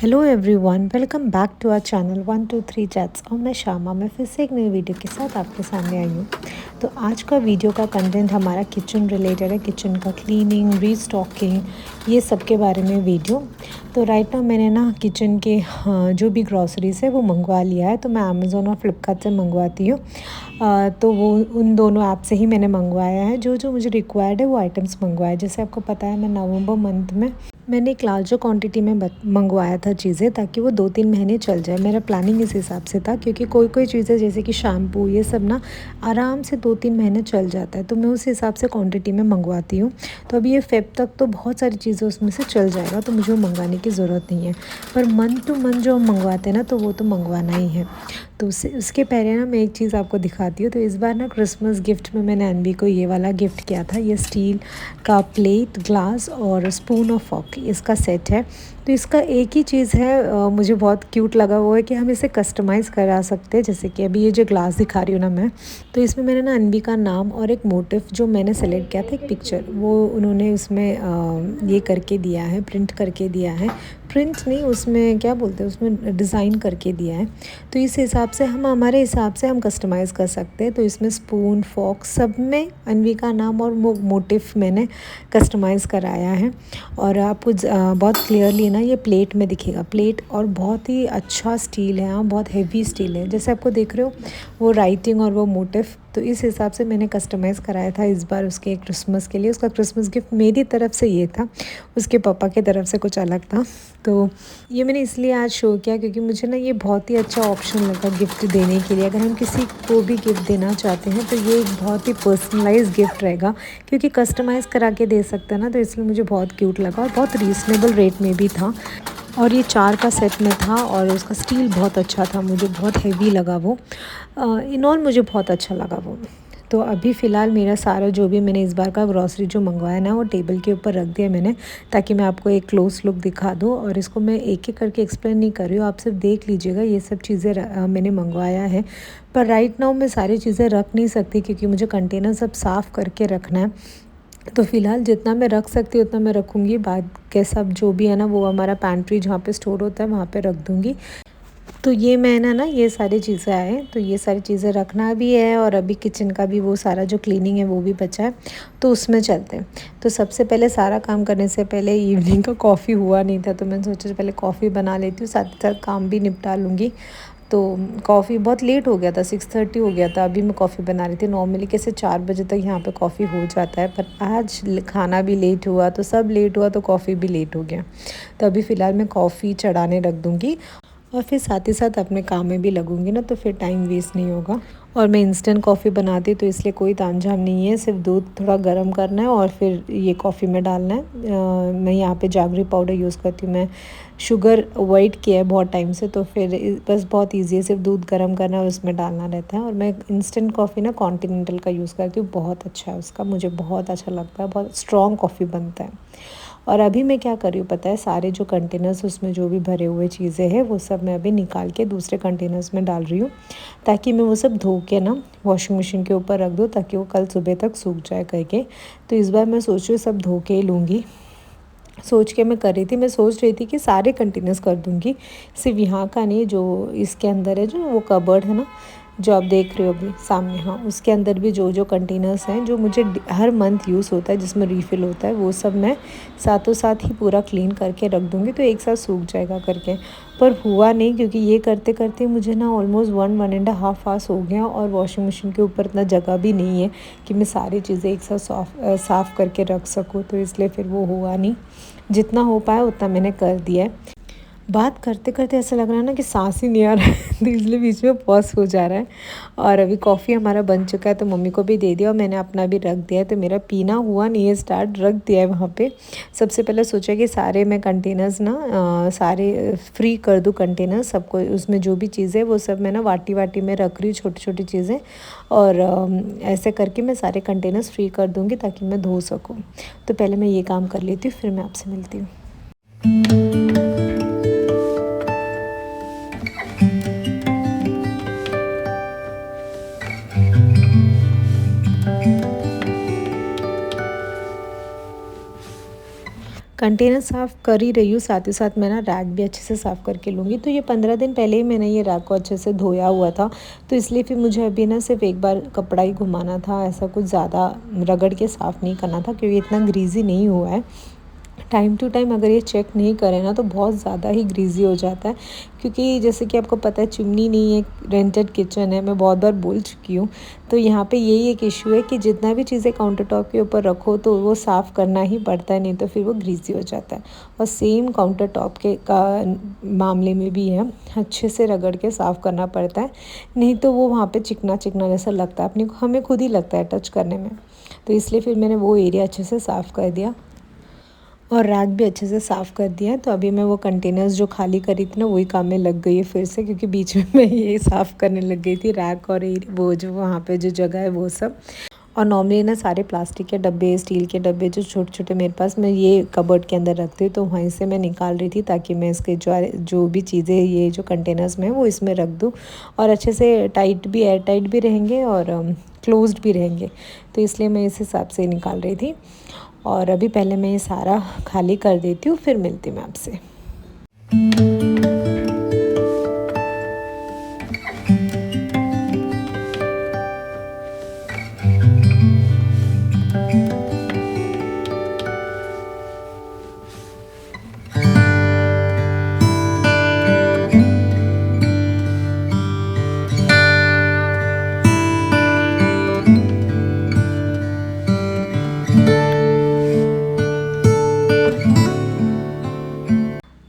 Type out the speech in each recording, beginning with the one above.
Hello everyone, welcome back to our channel 123 chats. और मैं शामा, मैं फिर से एक नई वीडियो के साथ आपके सामने आई हूँ। तो आज का वीडियो का कंटेंट हमारा किचन रिलेटेड है, किचन का क्लीनिंग, रीस्टॉकिंग, ये सब के बारे में वीडियो। तो राइट नाउ मैंने ना किचन के जो भी ग्रॉसरीज है वो मंगवा लिया है। तो मैं अमेज़ोन और फ्लिपकार्ट से मंगवाती हूँ। तो वो उन दोनों ऐप से ही मैंने मंगवाया है। जो जो मुझे रिक्वायर्ड है वो आइटम्स मंगवाए। जैसे आपको पता है, मैं नवंबर मंथ में मैंने एक लार्जर क्वांटिटी में मंगवाया था चीज़ें, ताकि वो 2-3 महीने चल जाए। मेरा प्लानिंग इस हिसाब से था, क्योंकि कोई कोई चीज़ें जैसे कि शैम्पू ये सब ना आराम से 2-3 महीने चल जाता है। तो मैं उस हिसाब से क्वांटिटी में मंगवाती हूँ। तो अभी ये फेब तक तो बहुत सारी चीज़ें उसमें से चल जाएगा, तो मुझे वो मंगवाने की ज़रूरत नहीं है। पर मंथ टू मंथ जो हम मंगवाते हैं ना, तो वो तो मंगवाना ही है। तो उसके पहले ना मैं एक चीज़ आपको दिखाती हूँ। तो इस बार ना क्रिसमस गिफ्ट में मैंने अनवी को ये वाला गिफ्ट किया था। ये स्टील का प्लेट, ग्लास और स्पून और फॉर्क, इसका सेट है। तो इसका एक ही चीज़ है, मुझे बहुत क्यूट लगा, वो है कि हम इसे कस्टमाइज़ करा सकते हैं। जैसे कि अभी ये जो ग्लास दिखा रही हूँ ना मैं, तो इसमें मैंने ना अनवी का नाम और एक मोटिव जो मैंने सेलेक्ट किया था, एक पिक्चर, वो उन्होंने उसमें ये करके दिया है, प्रिंट करके दिया है। प्रिंट नहीं, उसमें क्या बोलते हैं, उसमें डिज़ाइन करके दिया है। तो इस हिसाब से हम हमारे हिसाब से हम कस्टमाइज़ कर सकते हैं। तो इसमें स्पून, फॉर्क, सब में अनवी का नाम और वो मोटिव मैंने कस्टमाइज़ कराया है। और आपको बहुत क्लियरली ना ये प्लेट में दिखेगा, प्लेट, और बहुत ही अच्छा स्टील है। हाँ, बहुत हेवी स्टील है, जैसे आपको देख रहे हो वो राइटिंग और वो मोटिव। तो इस हिसाब से मैंने कस्टमाइज़ कराया था इस बार उसके क्रिसमस के लिए। उसका क्रिसमस गिफ्ट मेरी तरफ से ये था, उसके पापा की तरफ से कुछ अलग था। तो ये मैंने इसलिए आज शो किया, क्योंकि मुझे ना ये बहुत ही अच्छा ऑप्शन लगा गिफ्ट देने के लिए। अगर हम किसी को भी गिफ्ट देना चाहते हैं तो ये एक बहुत ही पर्सनलाइज गिफ्ट रहेगा, क्योंकि कस्टमाइज़ करा के दे सकते हैं ना। तो इसलिए मुझे बहुत क्यूट लगा और बहुत रीज़नेबल रेट में भी था। और ये 4 का सेट में था और उसका स्टील बहुत अच्छा था, मुझे बहुत हेवी लगा वो। इन ऑल मुझे बहुत अच्छा लगा वो। तो अभी फ़िलहाल मेरा सारा जो भी मैंने इस बार का ग्रॉसरी जो मंगवाया ना, वो टेबल के ऊपर रख दिया मैंने, ताकि मैं आपको एक क्लोज़ लुक दिखा दूँ। और इसको मैं एक-एक करके एक्सप्लेन नहीं कर रही हूँ, आप सिर्फ देख लीजिएगा। ये सब चीज़ें मैंने मंगवाया है। पर राइट नाउ मैं सारी चीज़ें रख नहीं सकती, क्योंकि मुझे कंटेनर सब साफ़ करके रखना है। तो फ़िलहाल जितना मैं रख सकती हूँ उतना मैं रखूँगी। बाद के सब जो भी है ना, वो हमारा पैंट्री जहाँ पे स्टोर होता है वहाँ पे रख दूँगी। तो ये मैंने ना ये सारी चीज़ें आए, तो ये सारी चीज़ें रखना भी है। और अभी किचन का भी वो सारा जो क्लीनिंग है वो भी बचा है, तो उसमें चलते हैं। तो सबसे पहले सारा काम करने से पहले, इवनिंग का कॉफ़ी हुआ नहीं था, तो मैंने सोचा पहले कॉफ़ी बना लेती हूँ, साथ ही साथ काम भी निपटा लूँगी। तो कॉफ़ी बहुत लेट हो गया था, 6:30 हो गया था। अभी मैं कॉफ़ी बना रही थी। नॉर्मली कैसे 4 बजे तक यहाँ पे कॉफ़ी हो जाता है, पर आज खाना भी लेट हुआ, तो सब लेट हुआ, तो कॉफ़ी भी लेट हो गया। तो अभी फ़िलहाल मैं कॉफ़ी चढ़ाने रख दूँगी और फिर साथ ही साथ अपने काम में भी लगूंगी ना, तो फिर टाइम वेस्ट नहीं होगा। और मैं इंस्टेंट कॉफ़ी बनाती, तो इसलिए कोई तामझाम नहीं है, सिर्फ दूध थोड़ा गर्म करना है और फिर ये कॉफ़ी में डालना है। मैं यहाँ पे जागरी पाउडर यूज़ करती हूँ। मैं शुगर अवॉइड किया है बहुत टाइम से, तो फिर बस बहुत ईजी है, सिर्फ दूध गर्म करना है और उसमें डालना रहता है। और मैं इंस्टेंट कॉफ़ी ना कॉन्टिनेंटल का यूज़ करती हूँ, बहुत अच्छा है उसका, मुझे बहुत अच्छा लगता है, बहुत स्ट्रॉन्ग कॉफ़ी बनता है। और अभी मैं क्या कर रही हूँ पता है, सारे जो कंटेनर्स उसमें जो भी भरे हुए चीज़ें हैं वो सब मैं अभी निकाल के दूसरे कंटेनर्स में डाल रही हूँ, ताकि मैं वो सब धो के ना वॉशिंग मशीन के ऊपर रख दूँ, ताकि वो कल सुबह तक सूख जाए करके। तो इस बार मैं सोच रही हूँ सब धो के ही लूँगी। सोच के मैं कर रही थी, मैं सोच रही थी कि सारे कंटेनर्स कर दूँगी, सिर्फ यहाँ का नहीं, जो इसके अंदर है, जो वो कबर्ड है ना, जो आप देख रहे हो अभी सामने, हाँ, उसके अंदर भी जो जो कंटेनर्स हैं जो मुझे हर मंथ यूज़ होता है, जिसमें रीफ़िल होता है, वो सब मैं साथों साथ ही पूरा क्लीन करके रख दूँगी, तो एक साथ सूख जाएगा करके। पर हुआ नहीं, क्योंकि ये करते करते मुझे ना ऑलमोस्ट 1-1.5 आवर्स हो गया, और वॉशिंग मशीन के ऊपर इतना जगह भी नहीं है कि मैं सारी चीज़ें एक साथ साफ़ करके रख सकूँ, तो इसलिए फिर वो हुआ नहीं। जितना हो पाया उतना मैंने कर दिया है। बात करते करते ऐसा लग रहा है ना कि सांस ही नहीं आ रहा है, तो इसलिए बीच में पॉज हो जा रहा है। और अभी कॉफ़ी हमारा बन चुका है, तो मम्मी को भी दे दिया और मैंने अपना भी रख दिया है। तो मेरा पीना हुआ नहीं है स्टार्ट, रख दिया है वहाँ पे। सबसे पहले सोचा कि सारे मैं कंटेनर्स ना सारे फ्री कर दूँ कंटेनर सबको, उसमें जो भी चीज़ें वो सब मैं ना वाटी वाटी में रख रही हूँ, छोटी छोटी चीज़ें। और ऐसे करके मैं सारे कंटेनर्स फ्री कर दूँगी, ताकि मैं धो सकूँ। तो पहले मैं ये काम कर लेती हूँ, फिर मैं आपसे मिलती हूँ। कंटेनर साफ़ कर ही रही हूँ, साथ ही साथ मैं ना रैक भी अच्छे से साफ़ करके लूँगी। तो ये 15 दिन पहले ही मैंने ये रैक को अच्छे से धोया हुआ था, तो इसलिए फिर मुझे अभी ना सिर्फ एक बार कपड़ा ही घुमाना था, ऐसा कुछ ज़्यादा रगड़ के साफ़ नहीं करना था क्योंकि इतना ग्रीज़ी नहीं हुआ है। टाइम टू टाइम अगर ये चेक नहीं करें ना तो बहुत ज़्यादा ही ग्रीज़ी हो जाता है, क्योंकि जैसे कि आपको पता है चिमनी नहीं है, रेंटेड किचन है, मैं बहुत बार बोल चुकी हूँ। तो यहाँ पे यही एक इशू है कि जितना भी चीज़ें काउंटर टॉप के ऊपर रखो तो वो साफ़ करना ही पड़ता है, नहीं तो फिर वो ग्रीज़ी हो जाता है। और सेम काउंटर टॉप के का मामले में भी है, अच्छे से रगड़ के साफ़ करना पड़ता है, नहीं तो वो वहाँ पर चिकना चिकना जैसा लगता है, अपने हमें खुद ही लगता है टच करने में। तो इसलिए फिर मैंने वो एरिया अच्छे से साफ़ कर दिया और रैक भी अच्छे से साफ़ कर दिया। तो अभी मैं वो कंटेनर्स जो खाली करी थी ना वही काम में लग गई है फिर से, क्योंकि बीच में मैं ये साफ़ करने लग गई थी रैक और वो जो वहाँ पे जो जगह है वो सब। और नॉर्मली ना सारे प्लास्टिक के डब्बे, स्टील के डब्बे जो छोटे छोटे मेरे पास, मैं ये कबर्ड के अंदर रखती हूँ, तो वहीं से मैं निकाल रही थी ताकि मैं इसके जो भी चीज़ें ये जो कंटेनर्स में वो इसमें रख दूँ और अच्छे से टाइट भी, एयर टाइट भी रहेंगे और क्लोज्ड भी रहेंगे। तो इसलिए मैं इस हिसाब से निकाल रही थी। और अभी पहले मैं ये सारा खाली कर देती हूँ, फिर मिलती हूँ मैं आपसे।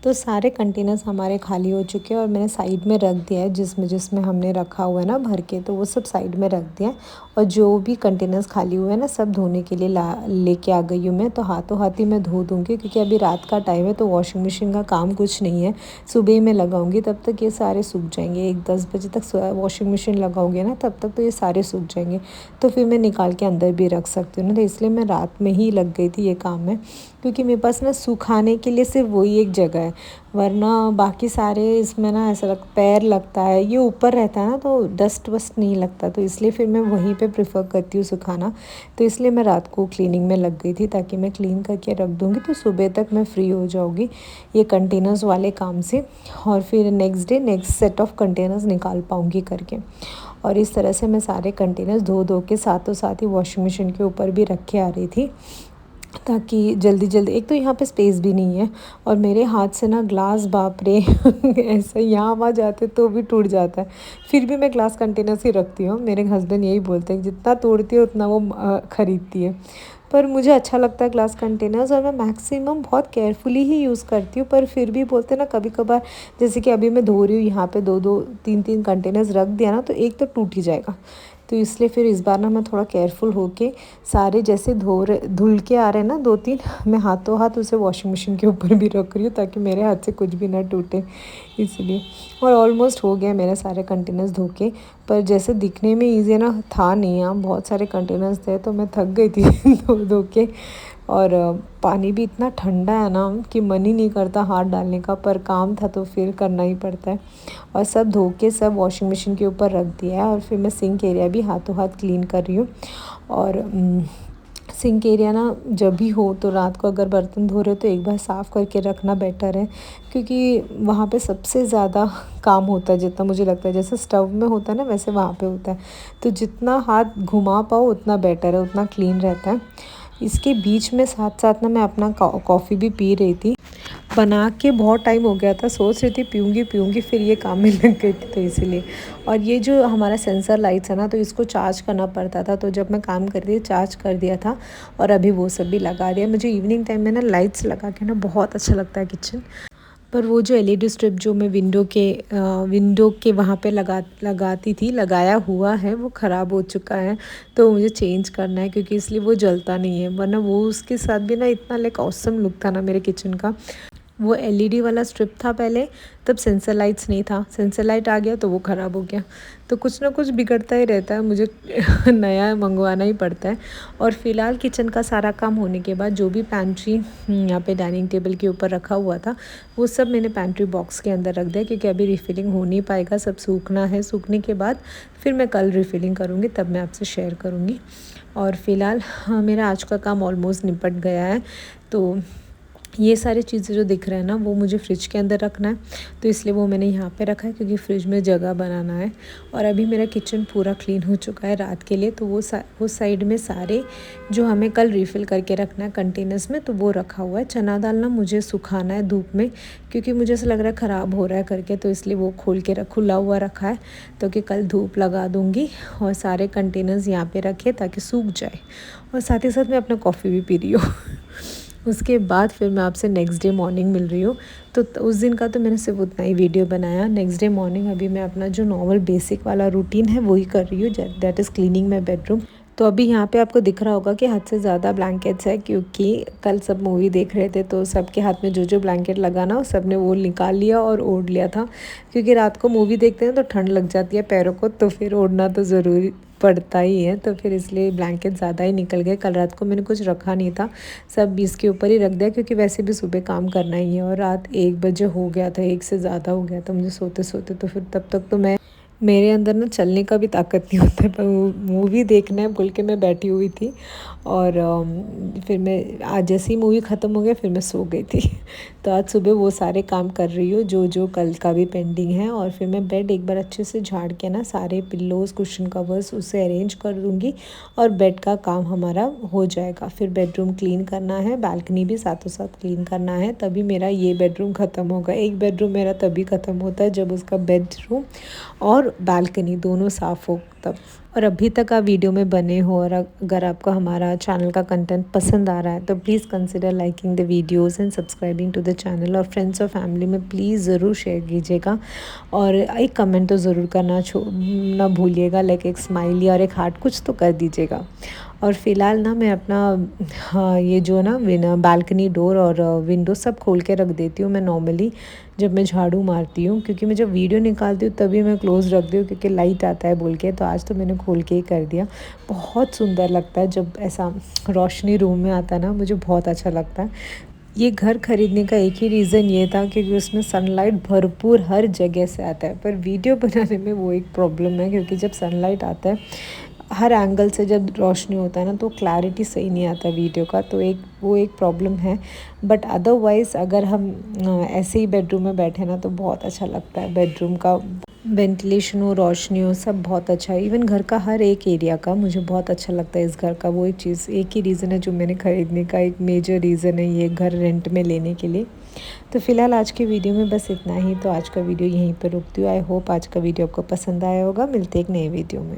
तो सारे कंटेनर्स हमारे खाली हो चुके हैं और मैंने साइड में रख दिया है, जिसमें जिसमें हमने रखा हुआ है ना भर के, तो वो सब साइड में रख दिया है। और जो भी कंटेनर्स खाली हुए हैं ना सब धोने के लिए लेके आ गई हूँ मैं। तो हाथों हाथ ही मैं धो दूँगी, क्योंकि अभी रात का टाइम है तो वॉशिंग मशीन का काम कुछ नहीं है, सुबह ही मैं लगाऊँगी, तब तक ये सारे सूख जाएंगे। 10 बजे तक वॉशिंग मशीन लगाऊँगी ना तब तक तो ये सारे सूख जाएंगे, तो फिर मैं निकाल के अंदर भी रख सकती हूँ ना। तो इसलिए मैं रात में ही लग गई थी ये काम में, क्योंकि मेरे पास ना सुखाने के लिए सिर्फ वही एक जगह है, वरना बाकी सारे इसमें ना ऐसा पैर लगता है, ये ऊपर रहता है ना तो डस्ट वस्ट नहीं लगता, तो इसलिए फिर मैं वहीं पे प्रेफर करती हूँ सुखाना। तो इसलिए मैं रात को क्लीनिंग में लग गई थी, ताकि मैं क्लीन करके रख दूँगी तो सुबह तक मैं फ्री हो जाऊँगी ये कंटेनर्स वाले काम से, और फिर next day next set of containers निकाल पाऊँगी करके। और इस तरह से मैं सारे कंटेनर्स धो धो के साथों साथ ही वॉशिंग मशीन के ऊपर भी रख के आ रही थी, ताकि जल्दी जल्दी, एक तो यहाँ पे स्पेस भी नहीं है और मेरे हाथ से ना ग्लास, बाप रे ऐसा यहाँ वहाँ जाते तो भी टूट जाता है, फिर भी मैं ग्लास कंटेनर्स ही रखती हूँ। मेरे हस्बैंड यही बोलते हैं जितना तोड़ती है उतना वो ख़रीदती है, पर मुझे अच्छा लगता है ग्लास कंटेनर्स और मैं मैक्सिमम बहुत केयरफुली ही यूज़ करती हूँ। पर फिर भी बोलते हैं ना कभी कभार, जैसे कि अभी मैं धो रही हूँ यहाँ पे 2-2 3-3 कंटेनर्स रख दिया ना तो एक तो टूट ही जाएगा, तो इसलिए फिर इस बार ना मैं थोड़ा केयरफुल होके सारे जैसे धुल के आ रहे हैं ना 2-3, मैं हाथों हाथ उसे वॉशिंग मशीन के ऊपर भी रख रही हूँ ताकि मेरे हाथ से कुछ भी ना टूटे, इसलिए। और ऑलमोस्ट हो गया मेरे सारे कंटेनर्स धो के, पर जैसे दिखने में ईजी ना था नहीं, यहाँ बहुत सारे कंटेनर्स थे तो मैं थक गई थी धो धो के। और पानी भी इतना ठंडा है ना कि मन ही नहीं करता हाथ डालने का, पर काम था तो फिर करना ही पड़ता है। और सब धो के सब वॉशिंग मशीन के ऊपर रख दिया है और फिर मैं सिंक एरिया भी हाथों हाथ क्लीन कर रही हूँ। और सिंक एरिया ना जब भी हो तो रात को अगर बर्तन धो रहे हो तो एक बार साफ़ करके रखना बेटर है, क्योंकि वहाँ पे सबसे ज़्यादा काम होता है, जितना मुझे लगता है जैसे स्टव में होता है ना वैसे वहाँ पे होता है, तो जितना हाथ घुमा पाओ उतना बेटर है, उतना क्लीन रहता है। इसके बीच में साथ साथ ना मैं अपना कॉफ़ी भी पी रही थी, बना के बहुत टाइम हो गया था, सोच रही थी पीऊँगी, फिर ये काम में लग गई थी तो इसीलिए। और ये जो हमारा सेंसर लाइट्स है ना तो इसको चार्ज करना पड़ता था, तो जब मैं काम कर रही थी चार्ज कर दिया था और अभी वो सब भी लगा दिया। मुझे इवनिंग टाइम में ना लाइट्स लगा के ना बहुत अच्छा लगता है किचन, पर वो जो एलईडी स्ट्रिप जो मैं विंडो के वहाँ पे लगाया हुआ है वो ख़राब हो चुका है, तो मुझे चेंज करना है, क्योंकि इसलिए वो जलता नहीं है, वरना वो उसके साथ भी ना इतना लाइक ऑसम लुक था ना मेरे किचन का। वो एलईडी वाला स्ट्रिप था पहले, तब सेंसर लाइट्स नहीं था, सेंसर लाइट आ गया तो वो ख़राब हो गया, तो कुछ ना कुछ बिगड़ता ही रहता है, मुझे नया मंगवाना ही पड़ता है। और फ़िलहाल किचन का सारा काम होने के बाद जो भी पैंट्री यहाँ पे डाइनिंग टेबल के ऊपर रखा हुआ था वो सब मैंने पैंट्री बॉक्स के अंदर रख दिया, क्योंकि अभी रिफ़िलिंग हो नहीं पाएगा, सब सूखना है, सूखने के बाद फिर मैं कल रिफ़िलिंग करूँगी, तब मैं आपसे शेयर करूँगी। और फ़िलहाल मेरा आज का काम ऑलमोस्ट निपट गया है, तो ये सारी चीज़ें जो दिख रहे हैं ना वो मुझे फ्रिज के अंदर रखना है, तो इसलिए वो मैंने यहाँ पे रखा है क्योंकि फ्रिज में जगह बनाना है। और अभी मेरा किचन पूरा क्लीन हो चुका है रात के लिए, तो वो साइड में सारे जो हमें कल रिफ़िल करके रखना है कंटेनर्स में, तो वो रखा हुआ है। चना दाल ना मुझे सुखाना है धूप में, क्योंकि मुझे ऐसा लग रहा है ख़राब हो रहा है करके, तो इसलिए वो खुला हुआ रखा है, तो कि कल धूप लगा दूँगी। और सारे कंटेनर्स यहाँ पर रखे ताकि सूख जाए। और साथ ही साथ मैं अपना कॉफ़ी भी पी रही हूँ। उसके बाद फिर मैं आपसे नेक्स्ट डे मॉर्निंग मिल रही हूँ। तो उस दिन का तो मैंने सिर्फ उतना ही वीडियो बनाया। नेक्स्ट डे मॉर्निंग अभी मैं अपना जो नॉर्मल बेसिक वाला रूटीन है वही कर रही हूँ, that is cleaning my bedroom. तो अभी यहाँ पे आपको दिख रहा होगा कि हद से ज़्यादा ब्लैंकेट्स है, क्योंकि कल सब मूवी देख रहे थे, तो सबके हाथ में जो जो ब्लैंकेट लगाना वो सब ने वो निकाल लिया और ओढ़ लिया था। क्योंकि रात को मूवी देखते हैं तो ठंड लग जाती है पैरों को, तो फिर ओढ़ना तो ज़रूरी पड़ता ही है, तो फिर इसलिए ब्लैंकेट ज़्यादा ही निकल गए। कल रात को मैंने कुछ रखा नहीं था, सब इसके ऊपर ही रख दिया, क्योंकि वैसे भी सुबह काम करना ही है। और रात 1 बजे हो गया था, 1 से ज़्यादा हो गया था मुझे सोते सोते, तो फिर तब तक तो मेरे अंदर ना चलने का भी ताकत नहीं होता है, पर मूवी देखना है बोल के मैं बैठी हुई थी। और फिर मैं आज जैसे ही मूवी ख़त्म हो गया फिर मैं सो गई थी। तो आज सुबह वो सारे काम कर रही हूँ जो जो कल का भी पेंडिंग है। और फिर मैं बेड एक बार अच्छे से झाड़ के ना सारे पिल्लोज़ कुशन कवर्स उसे अरेंज कर दूँगी, और बेड का काम हमारा हो जाएगा। फिर बेडरूम क्लीन करना है, बालकनी भी साथों साथ क्लीन करना है, तभी मेरा ये बेडरूम ख़त्म होगा। एक बेडरूम मेरा तभी ख़त्म होता है जब उसका बेडरूम और बालकनी दोनों साफ़ हो तब। और अभी तक आप वीडियो में बने हो और अगर आपको हमारा चैनल का कंटेंट पसंद आ रहा है तो please consider liking the videos and subscribing to the channel. और फ्रेंड्स और फैमिली में प्लीज़ ज़रूर शेयर कीजिएगा, और एक कमेंट तो ज़रूर करना ना भूलिएगा, लाइक एक स्माइली और एक हार्ट कुछ तो कर दीजिएगा। और फ़िलहाल ना मैं अपना हाँ ये जो ना बालकनी डोर और विंडो सब खोल के रख देती हूँ मैं नॉर्मली जब मैं झाड़ू मारती हूँ, क्योंकि मैं जब वीडियो निकालती हूँ तभी मैं क्लोज़ रख दी हूँ, क्योंकि लाइट आता है बोल के। तो आज तो मैंने खोल के ही कर दिया। बहुत सुंदर लगता है जब ऐसा रोशनी रूम में आता है ना, मुझे बहुत अच्छा लगता है। ये घर ख़रीदने का एक ही रीज़न ये था क्योंकि उसमें सनलाइट भरपूर हर जगह से आता है, पर वीडियो बनाने में वो एक प्रॉब्लम है, क्योंकि जब सनलाइट आता है हर एंगल से जब रोशनी होता है ना तो क्लैरिटी सही नहीं आता वीडियो का, तो वो एक प्रॉब्लम है। बट अदरवाइज़ अगर हम ऐसे ही बेडरूम में बैठे ना तो बहुत अच्छा लगता है। बेडरूम का वेंटिलेशन हो, रोशनी हो, सब बहुत अच्छा है। इवन घर का हर एक एरिया का मुझे बहुत अच्छा लगता है इस घर का। वो एक चीज़ एक ही रीज़न है जो मैंने ख़रीदने का एक मेजर रीज़न है ये घर रेंट में लेने के लिए। तो फ़िलहाल आज की वीडियो में बस इतना ही। तो आज का वीडियो यहीं पर रुकती हूँ। आई होप आज का वीडियो आपको पसंद आया होगा। मिलते एक नए वीडियो में।